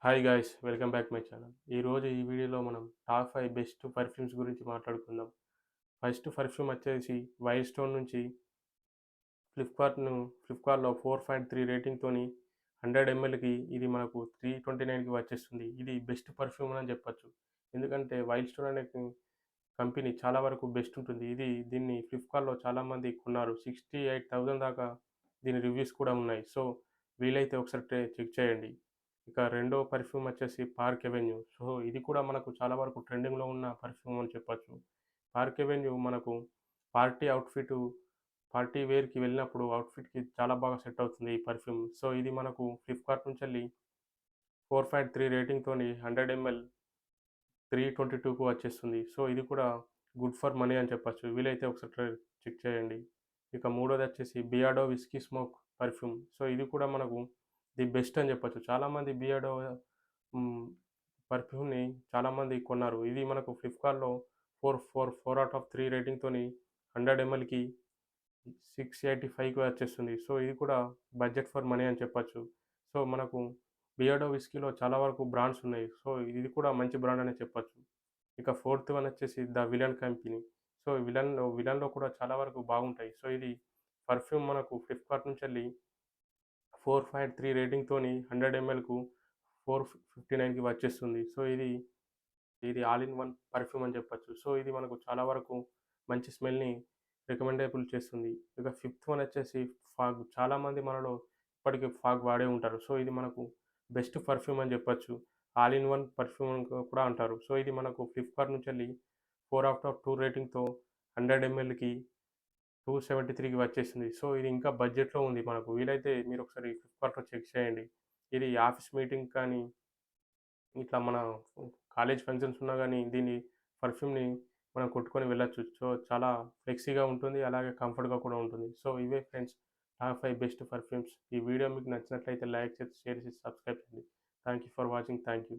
Hi guys, welcome back my channel. ఈరోజు ఈ వీడియోలో మనం టాప్ 5 బెస్ట్ పర్ఫ్యూమ్స్ గురించి మాట్లాడుకుందాం. ఫస్ట్ పర్ఫ్యూమ్ వచ్చేసి వైల్డ్ స్టోన్ నుంచి ఫ్లిప్‌కార్ట్‌ను ఫ్లిప్‌కార్ట్‌లో 4.3 రేటింగ్‌తోని 100 ఎంఎల్‌కి ఇది మనకు 329కి వచ్చేస్తుంది. ఇది బెస్ట్ పర్ఫ్యూమ్ అని చెప్పొచ్చు. ఎందుకంటే వైల్డ్ స్టోన్ అనే కంపెనీ చాలా వరకు బెస్ట్ ఉంటుంది. దీన్ని ఫ్లిప్‌కార్ట్‌లో చాలామంది కొన్నారు. 68,000 దాకా దీని రివ్యూస్ కూడా ఉన్నాయి. సో, వీలైతే ఒకసారి చెక్ చేయండి. ఇక రెండో పర్ఫ్యూమ్ వచ్చేసి పార్క్ అవెన్యూ. సో, ఇది కూడా మనకు చాలా వరకు ట్రెండింగ్‌లో ఉన్న పర్ఫ్యూమ్ అని చెప్పొచ్చు. పార్క్ అవెన్యూ మనకు పార్టీ అవుట్‌ఫిటు పార్టీ వేర్‌కి వెళ్ళినప్పుడు అవుట్‌ఫిట్‌కి చాలా బాగా సెట్ అవుతుంది ఈ పర్ఫ్యూమ్. సో, ఇది మనకు ఫ్లిప్‌కార్ట్ నుంచెల్లి 4.3 రేటింగ్‌తోని 100 ఎంఎల్ 322కు వచ్చేస్తుంది. సో, ఇది కూడా గుడ్ ఫర్ మనీ అని చెప్పొచ్చు. వీలైతే ఒకసారి చెక్ చేయండి. ఇక మూడోదొచ్చేసి Beardo whisky smoke perfume. So, ఇది కూడా మనకు ది బెస్ట్ అని చెప్పొచ్చు. చాలామంది బియర్డో హ్మ్. పర్ఫ్యూమ్‌ని చాలామంది కొన్నారు. ఇది మనకు ఫ్లిప్‌కార్ట్‌లో 4 ఔట్ ఆఫ్ 3 రేటింగ్‌తోని 100 ఎంఎల్‌కి 685కి వచ్చేస్తుంది. సో, ఇది కూడా బడ్జెట్ ఫర్ మనీ అని చెప్పొచ్చు. సో, మనకు బియర్డో విస్కీలో చాలా వరకు బ్రాండ్స్ ఉన్నాయి. సో, ఇది కూడా మంచి బ్రాండ్ అనే చెప్పొచ్చు. ఇక ఫోర్త్ వన్ వచ్చేసి ద విలన్ కంపెనీ. సో, విలన్‌లో కూడా చాలా వరకు బాగుంటాయి. సో, ఇది పర్ఫ్యూమ్ మనకు ఫ్లిప్‌కార్ట్ నుంచెల్లి 4.3 రేటింగ్‌తోని 100 ఎంఎల్‌కు 459కి వచ్చేస్తుంది. సో, ఇది ఆల్ ఇన్ వన్ పర్ఫ్యూమ్ అని చెప్పొచ్చు. సో, ఇది మనకు చాలా వరకు మంచి స్మెల్‌ని రికమెండబుల్ చేస్తుంది. ఇక ఫిఫ్త్ వన్ వచ్చేసి ఫాగ్. చాలామంది మనలో ఇప్పటికి ఫాగ్ వాడే ఉంటారు. సో, ఇది మనకు బెస్ట్ పర్ఫ్యూమ్ అని చెప్పొచ్చు. ఆల్ ఇన్ వన్ పర్ఫ్యూమ్ అని కూడా అంటారు. సో, ఇది మనకు ఫ్లిప్‌కార్ట్ నుంచెల్లి 4 ఔట్ ఆఫ్ 2 రేటింగ్‌తో 100 ఎంఎల్‌కి 273కి వచ్చేసింది. సో, ఇది ఇంకా బడ్జెట్‌లో ఉంది మనకు. వీలైతే మీరొకసారి ఫ్లిప్‌కార్ట్‌లో చెక్ చేయండి. ఇది ఆఫీస్ మీటింగ్ కానీ, ఇట్లా మన కాలేజ్ ఫంక్షన్స్ ఉన్నా గానీ, దీని పర్ఫ్యూమ్‌ని మనం కొట్టుకొని వెళ్ళొచ్చు. సో, చాలా ఫ్లెక్సీగా ఉంటుంది. అలాగే కంఫర్ట్‌గా కూడా ఉంటుంది. సో, ఇవే ఫ్రెండ్స్ టాప్ 5 బెస్ట్ పర్ఫ్యూమ్స్. ఈ వీడియో మీకు నచ్చినట్లయితే లైక్ చేసి, షేర్ చేసి, సబ్స్క్రైబ్ చేయండి. Thank you for watching. Thank you.